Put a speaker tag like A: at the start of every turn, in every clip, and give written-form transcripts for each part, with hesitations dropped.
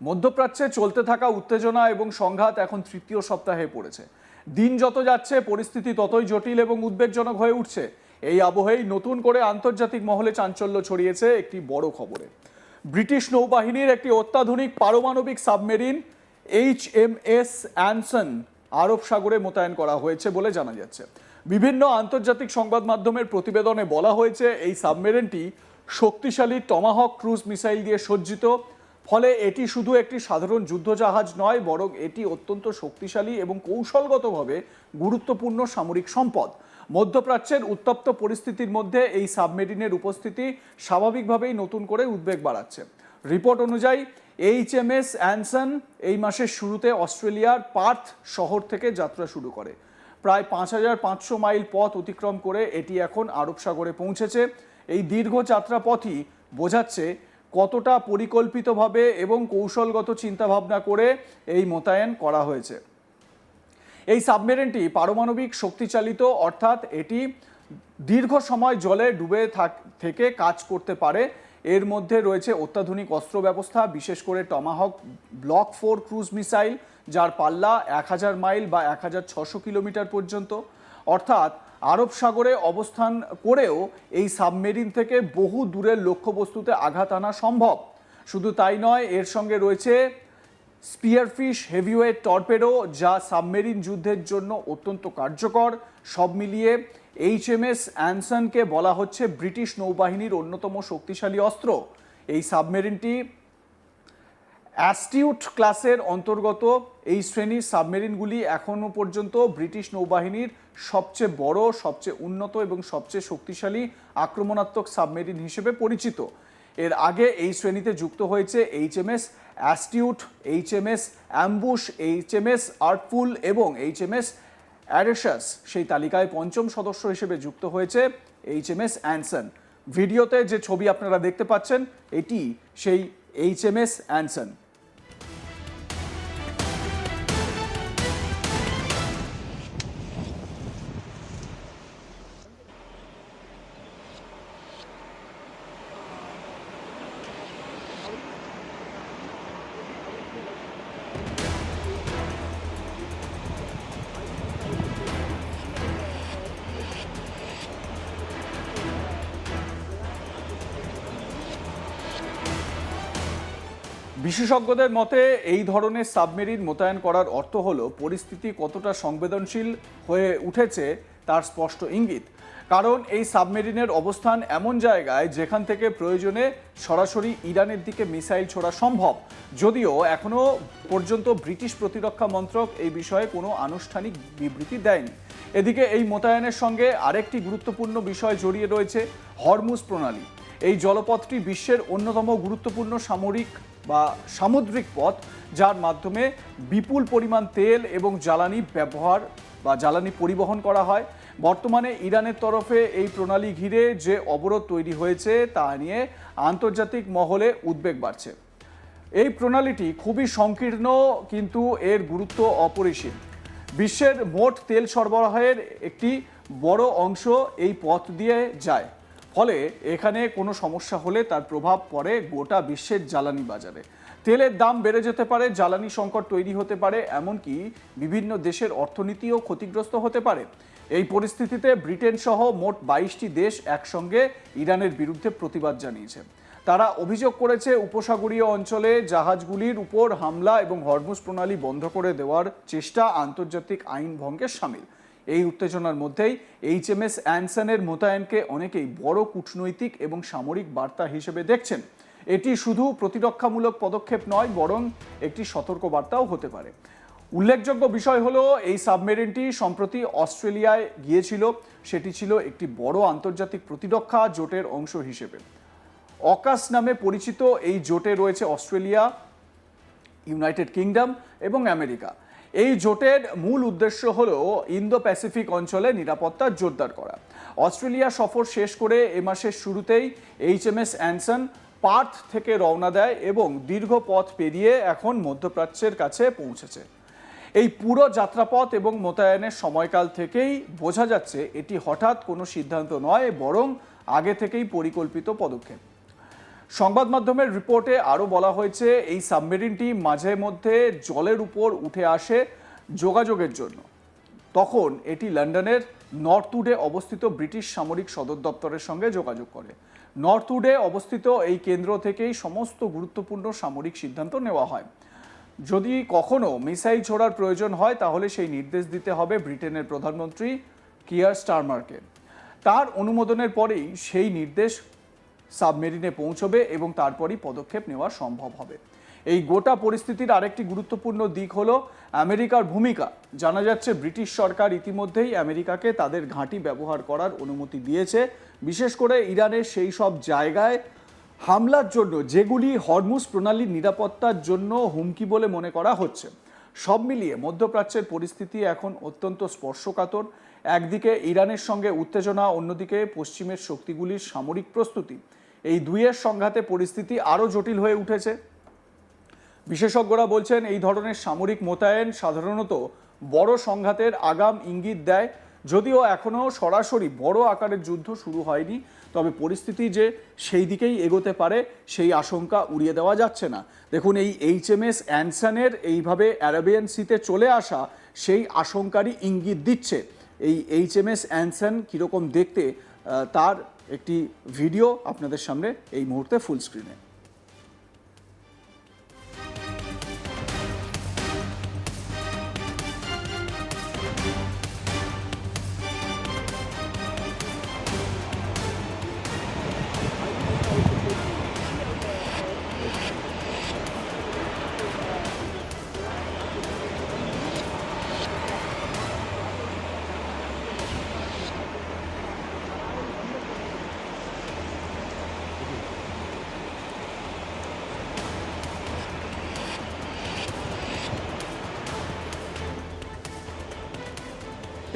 A: মধ্যপ্রাচ্যে চলতে থাকা উত্তেজনা এবং সংঘাত এখন তৃতীয় সপ্তাহে পড়েছে। দিন যত যাচ্ছে পরিস্থিতি ততই জটিল এবং উদ্বেগজনক হয়ে উঠছে। এই আবহেই নতুন করে আন্তর্জাতিক মহলে চাঞ্চল্য ছড়িয়েছে একটি বড় খবরে। ব্রিটিশ নৌবাহিনীর একটি অত্যাধুনিক পারমাণবিক সাবমেরিন HMS অ্যানসন আরব সাগরে মোতায়েন করা হয়েছে বলে জানা যাচ্ছে। বিভিন্ন আন্তর্জাতিক সংবাদ মাধ্যমের প্রতিবেদনে বলা হয়েছে এই সাবমেরিনটি শক্তিশালী টমাহক ক্রুজ মিসাইল দিয়ে সজ্জিত। ফলে এটি শুধু একটি সাধারণ যুদ্ধজাহাজ নয়, বরং এটি অত্যন্ত শক্তিশালী এবং কৌশলগতভাবে গুরুত্বপূর্ণ সামরিক সম্পদ। মধ্যপ্রাচ্যের উত্তপ্ত পরিস্থিতির মধ্যে এই সাবমেরিনের উপস্থিতি স্বাভাবিকভাবেই নতুন করে উদ্বেগ বাড়াচ্ছে। রিপোর্ট অনুযায়ী HMS অ্যানসন এই মাসের শুরুতে অস্ট্রেলিয়ার পার্থ শহর থেকে যাত্রা শুরু করে। প্রায় 5500 মাইল পথ অতিক্রম করে এটি এখন আরব সাগরে পৌঁছেছে। এই দীর্ঘ যাত্রাপথই বোঝাচ্ছে কতটা পরিকল্পিতভাবে এবং কৌশলগত চিন্তাভাবনা করে এই মোতায়েন করা হয়েছে। এই সাবমেরিনটি পারমাণবিক শক্তিচালিত, অর্থাৎ এটি দীর্ঘ সময় জলে ডুবে থেকে কাজ করতে পারে। এর মধ্যে রয়েছে অত্যাধুনিক অস্ত্র ব্যবস্থা, বিশেষ করে টমাহক ব্লক 4 ক্রুজ মিসাইল, যার পাল্লা 1000 মাইল বা 1600 কিলোমিটার পর্যন্ত। অর্থাৎ আরব সাগরে অবস্থান করেও এই সাবমেরিন থেকে বহু দূরের লক্ষ্যবস্তুতে আঘাত আনা সম্ভব। শুধু তাই নয়, এর সঙ্গে রয়েছে স্পিয়ারফিশ হেভিওয়েট টর্পেডো, যা সাবমেরিন যুদ্ধের জন্য অত্যন্ত কার্যকর। সব মিলিয়ে HMS অ্যানসনকে বলা হচ্ছে ব্রিটিশ নৌবাহিনীর অন্যতম শক্তিশালী অস্ত্র। এই সাবমেরিনটি অ্যাস্টিউট ক্লাসের অন্তর্গত। এই শ্রেণীর সাবমেরিনগুলি এখনও পর্যন্ত ব্রিটিশ নৌবাহিনীর সবচেয়ে বড়, সবচেয়ে উন্নত এবং সবচেয়ে শক্তিশালী আক্রমণাত্মক সাবমেরিন হিসেবে পরিচিত। এর আগে এই শ্রেণীতে যুক্ত হয়েছে HMS astute, HMS ambush, HMS আর্টফুল এবং HMS অ্যারেশাস। সেই তালিকায় পঞ্চম সদস্য হিসেবে যুক্ত হয়েছে HMS অ্যানসন। ভিডিওতে যে ছবি আপনারা দেখতে পাচ্ছেন, এটি সেই HMS অ্যানসন। বিশেষজ্ঞদের মতে এই ধরনের সাবমেরিন মোতায়েন করার অর্থ হলো পরিস্থিতি কতটা সংবেদনশীল হয়ে উঠেছে তার স্পষ্ট ইঙ্গিত। কারণ এই সাবমেরিনের অবস্থান এমন জায়গায় যেখান থেকে প্রয়োজনে সরাসরি ইরানের দিকে মিসাইল ছোড়া সম্ভব, যদিও এখনও পর্যন্ত ব্রিটিশ প্রতিরক্ষা মন্ত্রক এই বিষয়ে কোনো আনুষ্ঠানিক বিবৃতি দেয়নি। এদিকে এই মোতায়েনের সঙ্গে আরেকটি গুরুত্বপূর্ণ বিষয় জড়িয়ে রয়েছে হরমুজ প্রণালী। এই জলপথটি বিশ্বের অন্যতম গুরুত্বপূর্ণ সামুদ্রিক পথ, যার মাধ্যমে বিপুল পরিমাণ তেল এবং জ্বালানি জ্বালানি পরিবহন করা হয়। বর্তমানে ইরানের তরফে এই প্রণালী ঘিরে যে অবরোধ তৈরি হয়েছে তা নিয়ে আন্তর্জাতিক মহলে উদ্বেগ বাড়ছে। এই প্রণালীটি খুবই সংকীর্ণ, কিন্তু এর গুরুত্ব অপরিসীম। বিশ্বের মোট তেল সরবরাহের একটি বড় অংশ এই পথ দিয়ে যায়। ফলে এখানে কোনো সমস্যা হলে তার প্রভাব পড়ে গোটা বিশ্বের জ্বালানি বাজারে। তেলের দাম বেড়ে যেতে পারে, জ্বালানি সংকট তৈরি হতে পারে, এমনকি বিভিন্ন দেশের অর্থনীতিও ক্ষতিগ্রস্ত হতে পারে। এই পরিস্থিতিতে ব্রিটেন সহ মোট 22টি দেশ একসঙ্গে ইরানের বিরুদ্ধে প্রতিবাদ জানিয়েছে। তারা অভিযোগ করেছে উপসাগরীয় অঞ্চলে জাহাজগুলির উপর হামলা এবং হরমুজ প্রণালী বন্ধ করে দেওয়ার চেষ্টা আন্তর্জাতিক আইন ভঙ্গের শামিল। এই উত্তেজনার মধ্যেই HMS অ্যানসনের মোতায়েনকে অনেকেই বড় কূটনৈতিক এবং সামরিক বার্তা হিসেবে দেখছেন। এটি শুধু প্রতিরক্ষামূলক পদক্ষেপ নয়, বরং একটি সতর্ক বার্তাও হতে পারে। উল্লেখযোগ্য বিষয় হলো, এই সাবমেরিনটি সম্প্রতি অস্ট্রেলিয়ায় গিয়েছিল। সেটি ছিল একটি বড় আন্তর্জাতিক প্রতিরক্ষা জোটের অংশ হিসেবে। অকাস নামে পরিচিত এই জোটে রয়েছে অস্ট্রেলিয়া, ইউনাইটেড কিংডম এবং আমেরিকা। এই জোটের মূল উদ্দেশ্য হলো ইন্দো প্যাসিফিক অঞ্চলে নিরাপত্তা জোরদার করা। অস্ট্রেলিয়া সফর শেষ করে এ মাসের শুরুতেই HMS অ্যানসন পার্থ থেকে রওনা দেয় এবং দীর্ঘ পথ পেরিয়ে এখন মধ্যপ্রাচ্যের কাছে পৌঁছেছে। এই পুরো যাত্রাপথ এবং মোতায়েনের সময়কাল থেকেই বোঝা যাচ্ছে এটি হঠাৎ কোনো সিদ্ধান্ত নয়, বরং আগে থেকেই পরিকল্পিত পদক্ষেপ। সংবাদ মাধ্যমের রিপোর্টে আরও বলা হয়েছে এই সাবমেরিনটি মাঝে মধ্যে জলের উপর উঠে আসে যোগাযোগের জন্য। তখন এটি লন্ডনের নর্থউডে অবস্থিত ব্রিটিশ সামরিক সদর দপ্তরের সঙ্গে যোগাযোগ করে। নর্থউডে অবস্থিত এই কেন্দ্র থেকেই সমস্ত গুরুত্বপূর্ণ সামরিক সিদ্ধান্ত নেওয়া হয়। যদি কখনো মিসাইল ছোড়ার প্রয়োজন হয় তাহলে সেই নির্দেশ দিতে হবে ব্রিটেনের প্রধানমন্ত্রী কিয়ার স্টারমারকে। তার অনুমোদনের পরেই সেই নির্দেশ সাবমেরিনে পৌঁছবে এবং তারপরই পদক্ষেপ নেওয়া সম্ভব হবে। এই গোটা পরিস্থিতির আরেকটি গুরুত্বপূর্ণ দিক হলো আমেরিকার ভূমিকা। জানা যাচ্ছে ব্রিটিশ সরকার ইতিমধ্যেই আমেরিকাকে তাদের ঘাঁটি ব্যবহার করার অনুমতি দিয়েছে, বিশেষ করে ইরানের সেই সব জায়গায় হামলার জন্য যেগুলি হরমুজ প্রণালীর নিরাপত্তার জন্য হুমকি বলে মনে করা হচ্ছে। সব মিলিয়ে মধ্যপ্রাচ্যের পরিস্থিতি এখন অত্যন্ত স্পর্শকাতর। একদিকে ইরানের সঙ্গে উত্তেজনা, অন্যদিকে পশ্চিমের শক্তিগুলির সামরিক প্রস্তুতি। এই দুইয়ের সংঘাতে পরিস্থিতি আরও জটিল হয়ে উঠেছে। বিশেষজ্ঞরা বলছেন এই ধরনের সামরিক মোতায়েন সাধারণত বড় সংঘাতের আগাম ইঙ্গিত দেয়। যদিও এখনও সরাসরি বড় আকারের যুদ্ধ শুরু হয়নি, তবে পরিস্থিতি যে সেই দিকেই এগোতে পারে সেই আশঙ্কা উড়িয়ে দেওয়া যাচ্ছে না। দেখুন, এই HMS অ্যানসনের এইভাবে অ্যারাবিয়ান সিতে চলে আসা সেই আশঙ্কারই ইঙ্গিত দিচ্ছে। এই HMS অ্যানসন কীরকম দেখতে তার একটি ভিডিও আপনাদের সামনে এই মুহূর্তে ফুল স্ক্রিনে।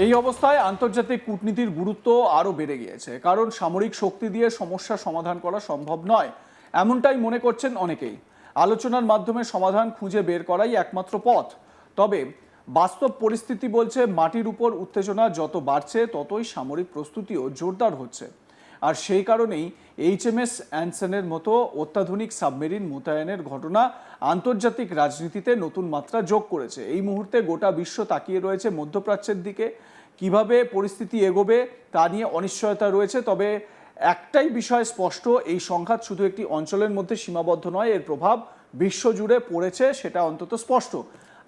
A: এই অবস্থায় আন্তর্জাতিক কূটনীতির গুরুত্ব আরও বেড়ে গিয়েছে, কারণ সামরিক শক্তি দিয়ে সমস্যা সমাধান করা সম্ভব নয়, এমনটাই মনে করছেন অনেকেই। আলোচনার মাধ্যমে সমাধান খুঁজে বের করাই একমাত্র পথ। তবে বাস্তব পরিস্থিতি বলছে মাটির উপর উত্তেজনা যত বাড়ছে ততই সামরিক প্রস্তুতিও জোরদার হচ্ছে। আর সেই কারণেই HMS অ্যানসনের মতো অত্যাধুনিক সাবমেরিন মোতায়েনের ঘটনা আন্তর্জাতিক রাজনীতিতে নতুন মাত্রা যোগ করেছে। এই মুহূর্তে গোটা বিশ্ব তাকিয়ে রয়েছে মধ্যপ্রাচ্যের দিকে। কিভাবে পরিস্থিতি এগোবে তা নিয়ে অনিশ্চয়তা রয়েছে। তবে একটাই বিষয় স্পষ্ট, এই সংঘাত শুধু একটি অঞ্চলের মধ্যে সীমাবদ্ধ নয়, এর প্রভাব বিশ্বজুড়ে পড়েছে, সেটা অন্তত স্পষ্ট।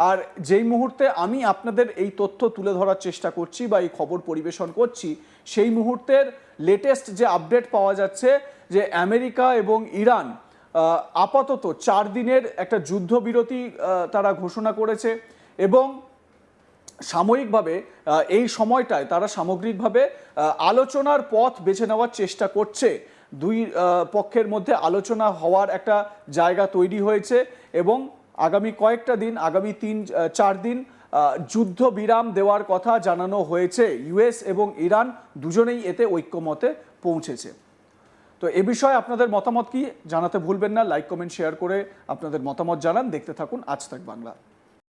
A: আর যেই মুহূর্তে আমি আপনাদের এই তথ্য তুলে ধরার চেষ্টা করছি বা এই খবর পরিবেশন করছি, সেই মুহূর্তের লেটেস্ট যে আপডেট পাওয়া যাচ্ছে যে আমেরিকা এবং ইরান আপাতত 4 দিনের একটা যুদ্ধবিরতি তারা ঘোষণা করেছে এবং সাময়িকভাবে এই সময়টায় তারা সামগ্রিকভাবে আলোচনার পথ বেছে নেওয়ার চেষ্টা করছে। দুই পক্ষের মধ্যে আলোচনা হওয়ার একটা জায়গা তৈরি হয়েছে এবং আগামী কয়েকটা দিন, আগামী 3-4 দিন যুদ্ধ বিরাম দেওয়ার কথা জানানো হয়েছে। US এবং ইরান দুজনেই এতে ঐক্যমতে পৌঁছেছে। তো এ বিষয়ে আপনাদের মতামত কি জানাতে ভুলবেন না। লাইক, কমেন্ট, শেয়ার করে আপনাদের মতামত জানান। দেখতে থাকুন আজ তাক বাংলা।